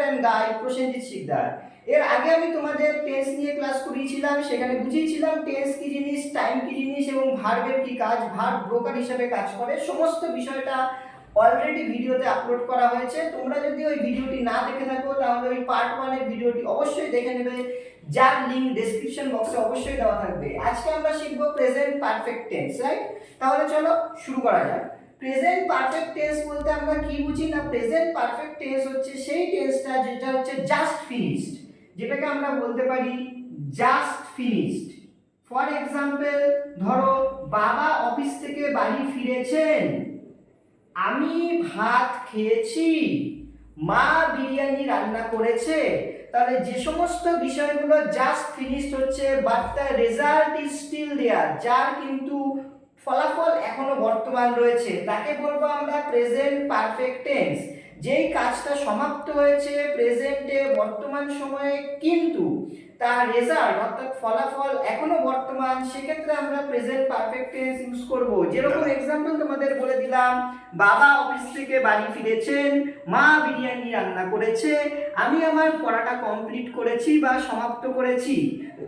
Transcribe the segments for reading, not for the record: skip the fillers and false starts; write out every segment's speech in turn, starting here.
And guide Prosenjit Sikdar. এর আগে আমি তোমাদের টেন্স নিয়ে ক্লাস করিয়েছিলাম, সেখানে বুঝিয়েছিলাম টেন্স কি জিনিস, টাইম কি জিনিস এবং ভার্বের কি কাজ, ভার্ব ব্রোকার হিসেবে কাজ করে, সমস্ত বিষয়টা অলরেডি ভিডিওতে আপলোড করা হয়েছে। তোমরা যদি ওই ভিডিওটি না দেখে থাকো তাহলে ওই পার্ট 1 এর ভিডিওটি অবশ্যই দেখে নেবে, যার লিংক ডেসক্রিপশন বক্সে অবশ্যই দেওয়া থাকবে। আজকে আমরা শিখব প্রেজেন্ট পারফেক্ট টেন্স, রাইট? তাহলে চলো শুরু করা যাক। প্রেজেন্ট পারফেক্ট টেন্স বলতে আমরা কি বুঝি না, প্রেজেন্ট পারফেক্ট টেন্স হচ্ছে সেই টেন্সটা যেটা হচ্ছে জাস্ট ফিনিশড, যেটাকে আমরা বলতে পারি জাস্ট ফিনিশড। ফর এক্সাম্পল, ধরো বাবা অফিস থেকে বাড়ি ফিরেছেন, আমি ভাত খেয়েছি, মা বিরিয়ানি রান্না করেছে। তাহলে যে সমস্ত বিষয়গুলো জাস্ট ফিনিশড হচ্ছে but the result is still there, যার কিন্তু ফলাফল এখনো বর্তমান রয়েছে, তাকে বলবো আমরা প্রেজেন্ট পারফেক্ট টেন্স। যেই কাজটা সমাপ্ত হয়েছে প্রেজেন্টে বর্তমান সময়ে কিন্তু তার রেজাল্ট অর্থাৎ ফলাফল এখনো বর্তমান, সেক্ষেত্রে আমরা প্রেজেন্ট পারফেক্ট টেন্স ইউজ করব। যেরকম এক্সাম্পল তোমাদের বলে দিলাম, বাবা অফিস থেকে বাড়ি ফিরেছেন, মা বিরিয়ানি রান্না করেছে, আমি আমার পড়াটা কমপ্লিট করেছি বা সমাপ্ত করেছি।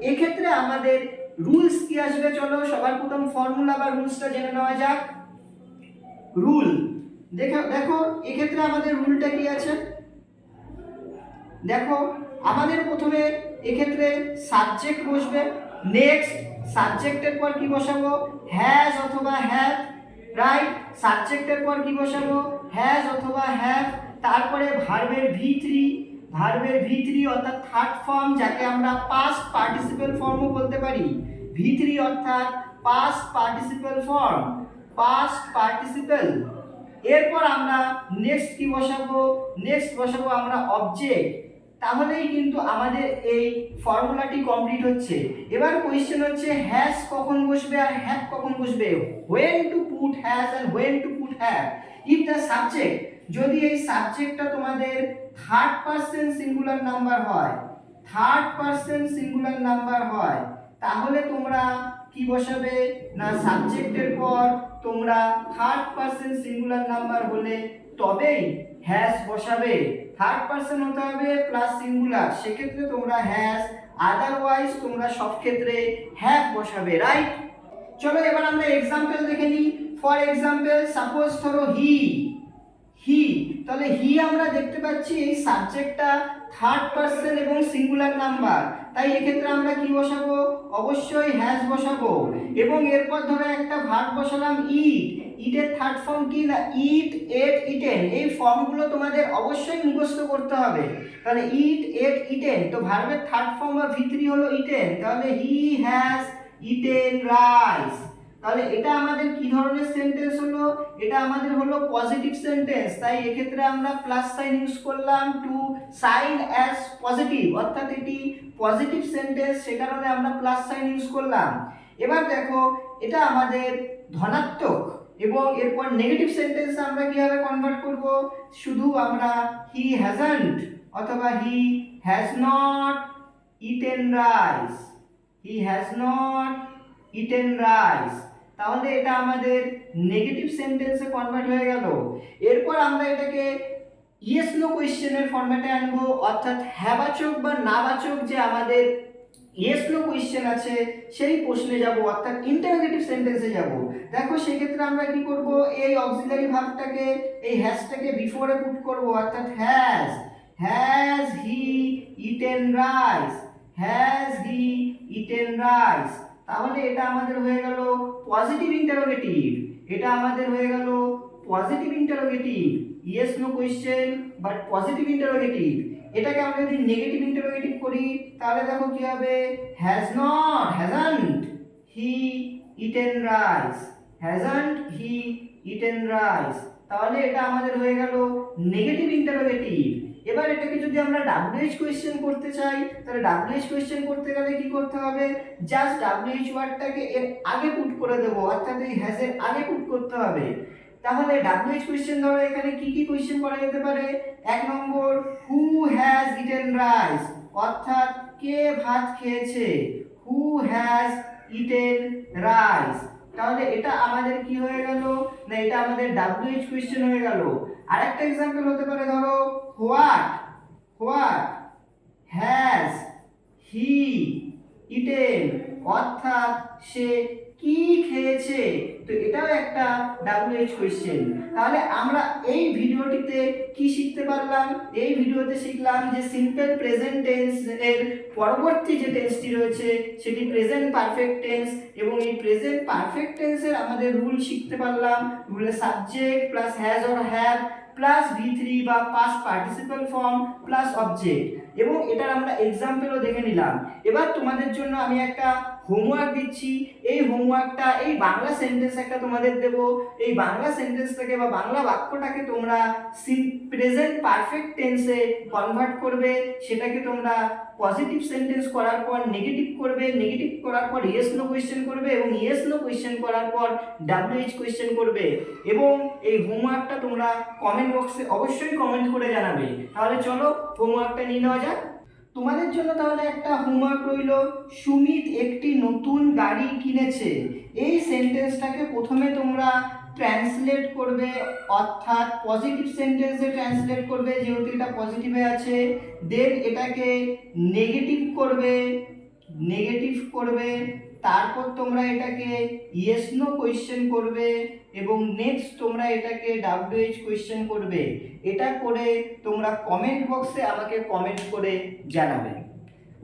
এক্ষেত্রে আমাদের রুলস কি আসবে, চলো সবার প্রথম ফর্মুলা বা রুলসটা জেনে নেওয়া যাক। রুল দেখো দেখো এক্ষেত্রে আমাদের রুলটা কি আছে, দেখো আমাদের প্রথমে এক্ষেত্রে সাবজেক্ট বসবে, নেক্সট সাবজেক্টের পর কি বসাবো, হ্যাজ অথবা হ্যাভ, রাইট? সাবজেক্টের পর কি বসাবো, হ্যাজ অথবা হ্যাভ। তারপরে ভার্বের ভি থ্রি অর্থাৎ থার্ড ফর্ম, যাকে আমরা পাস্ট পার্টিসিপেল ফর্মও বলতে পারি। ভি3 অর্থাৎ past participle form, past participle. এরপর আমরা নেক্সট কি বসাবো, নেক্সট বসাবো আমরা অবজেক্ট। তাহলেই কিন্তু আমাদের এই ফর্মুলাটি কমপ্লিট হচ্ছে। এবার কোয়েশ্চেন হচ্ছে হ্যাজ কখন বসবে আর হ্যাভ কখন বসবে, when to put has and when to put have if the subject, যদি এই সাবজেক্টটা তোমাদের থার্ড পারসন সিঙ্গুলার নাম্বার হয়, থার্ড পারসন সিঙ্গুলার নাম্বার হয়, তাহলে তোমরা কি বসাবে না, সাবজেক্টের পর তোমরা থার্ড পারসন সিঙ্গুলার নাম্বার হলে তবেই হ্যাজ বসাবে। থার্ড পারসন হতে হবে প্লাস সিঙ্গুলার, সেক্ষেত্রে তোমরা হ্যাজ, আদারওয়াইজ তোমরা সব ক্ষেত্রে হ্যাভ বসাবে, রাইট? চলো এবার আমরা এক্সাম্পল দেখে নিই। ফর এক্সাম্পল, সাপোজ ধরো হি, তাহলে হি আমরা দেখতে পাচ্ছি এই সাবজেক্টটা থার্ড পারসন এবং সিঙ্গুলার নাম্বার, তাই এক্ষেত্রে আমরা কি বসাবো, অবশ্যই হ্যাজ বসাবো। এবং এরপর ধরো একটা ভার্ব বসালাম ইট, ইটের থার্ড ফর্ম কি না, ইট, এট, ইটেন। এই ফর্মগুলো তোমাদের অবশ্যই মুখস্থ করতে হবে। তাহলে ইট, এট, ইটেন, তো ভার্বের থার্ড ফর্ম বা ভি3 হলো ইটেন, তাহলে হি হ্যাজ ইটেন রাইস। তাহলে এটা আমাদের কি ধরনের সেন্টেন্স হলো, এটা আমাদের হলো পজিটিভ সেন্টেন্স, তাই এক্ষেত্রে আমরা প্লাস সাইন ইউজ করলাম টু সাইন অ্যাজ পজিটিভ, অর্থাৎ এটি পজিটিভ সেন্টেন্স, সে কারণে আমরা প্লাস সাইন ইউজ করলাম। এবার দেখো এটা আমাদের ধনাত্মক, এবং এরপর নেগেটিভ সেন্টেন্স আমরা কিভাবে কনভার্ট করব, শুধু আমরা হি হ্যাজন্ট অথবা he has not eaten rice, he has not eaten rice, তাহলে এটা আমাদের নেগেটিভ সেন্টেন্সে কনভার্ট হয়ে গেল। এরপর আমরা এটাকে ইয়েস নো কোয়েশ্চেনের ফরম্যাটে আনবো, অর্থাৎ হ্যাবাচক বা নাবাচক যে আমাদের ইয়েস নো কোয়েশ্চেন আছে সেই প্রশ্নে যাব, অর্থাৎ ইন্টারোগেটিভ সেন্টেন্সে যাব। দেখো সেক্ষেত্রে আমরা কি করব, এই অক্সিলারি ভার্বটাকে, এই হ্যাজটাকে বিফোরে পুট করব, অর্থাৎ has he eaten rice, has he eaten rice. তাহলে এটা আমাদের হয়ে গেল পজিটিভ ইন্টারোগেটিভ, এটা আমাদের হয়ে গেল positive interrogative, yes no question but positive interrogative. এটাকে আমরা যদি নেগেটিভ ইন্টারোগেটিভ করি তাহলে দেখো কি হবে, has not, hasn't he eaten rice, hasn't he eaten rice. তাহলে এটা আমাদের হয়ে গেল নেগেটিভ ইন্টারোগেটিভ। এবার এটাকে যদি আমরা ডাব্লিউএইচ কোয়েশ্চেন করতে চাই, তাহলে ডাব্লিউএইচ কোয়েশ্চেন করতে গেলে কি করতে হবে, জাস্ট ডাব্লিউএইচ ওয়ার্ডটাকে এর আগে পুট করে দেবো, অর্থাৎ এই হ্যাজের আগে পুট করতে হবে। তাহলে ডাব্লিউএইচ কোয়েশ্চেন ধরো এখানে কি কি কোয়েশ্চেন করা যেতে পারে, এক নম্বর হু হ্যাজ ইটেন রাইস, অর্থাৎ কে ভাত খেয়েছে, হু হ্যাজ ইটেন রাইস। তাহলে এটা আমাদের কি হয়ে গেল না, এটা আমাদের ডাব্লিউএইচ কোয়েশ্চেন হয়ে গেল। আরেকটা एग्जांपल হতে পারে, ধরো what what has he eaten, অর্থাৎ সে কি খেয়েছে। তো এটাও একটা WH কোয়েশ্চেন। তাহলে আমরা এই ভিডিওটিতে কি শিখতে পারলাম? এই ভিডিওতে শিখলাম যে সিম্পল প্রেজেন্ট টেন্স এর পরবর্তী যে টেন্সটি রয়েছে সেটি প্রেজেন্ট পারফেক্ট টেন্স, এবং এই প্রেজেন্ট পারফেক্ট টেন্সের আমাদের রুল শিখতে পারলাম। রুলে subject plus has or have plus V3 বা past participle form plus object, এবং এটার আমরা এক্সাম্পলও দেখে নিলাম। এবার তোমাদের জন্য আমি একটা হোমওয়ার্ক দিচ্ছি। এই হোমওয়ার্কটা, এই বাংলা সেন্টেন্স একটা তোমাদের দেব। এই বাংলা সেন্টেন্সটাকে বা বাংলা বাক্যটাকে তোমরা প্রেজেন্ট পারফেক্ট টেন্সে কনভার্ট করবে। সেটাকে তোমরা পজিটিভ সেন্টেন্স করার পর নেগেটিভ করবে, নেগেটিভ করার পর ইয়েস নো কোয়েশ্চেন করবে, এবং ইয়েস নো কোয়েশ্চেন করার পর WH কোয়েশ্চেন করবে। এবং এই হোমওয়ার্কটা তোমরা কমেন্ট বক্সে অবশ্যই কমেন্ট করে জানাবে। তাহলে চলো হোমওয়ার্কটা নিয়ে নেওয়া যাক। তোমাদের জন্য তাহলে একটা হোমওয়ার্ক রইল, সুমিত একটি নতুন গাড়ি কিনেছে। এই সেন্টেন্সটাকে প্রথমে তোমরা ট্রান্সলেট করবে, অর্থাৎ পজিটিভ সেন্টেন্সে ট্রান্সলেট করবে যেহেতু এটা পজিটিভে আছে। দেন এটাকে নেগেটিভ করবে, তারপর তোমরা এটাকে ইয়েস নো কোয়েশ্চেন করবে, এবং নেক্সট তোমরা এটাকে WH কোয়েশ্চেন করবে। এটা করে তোমরা কমেন্ট বক্সে আমাকে কমেন্ট করে জানাবে।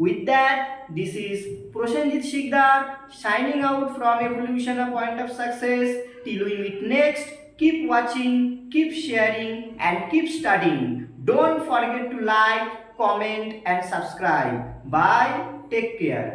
With that, this is Prosenjit Sikdar signing out from Evolution, a point of success. Till we meet next, keep watching, keep sharing, and keep studying. Don't forget to like, comment, and subscribe. Bye. Take care.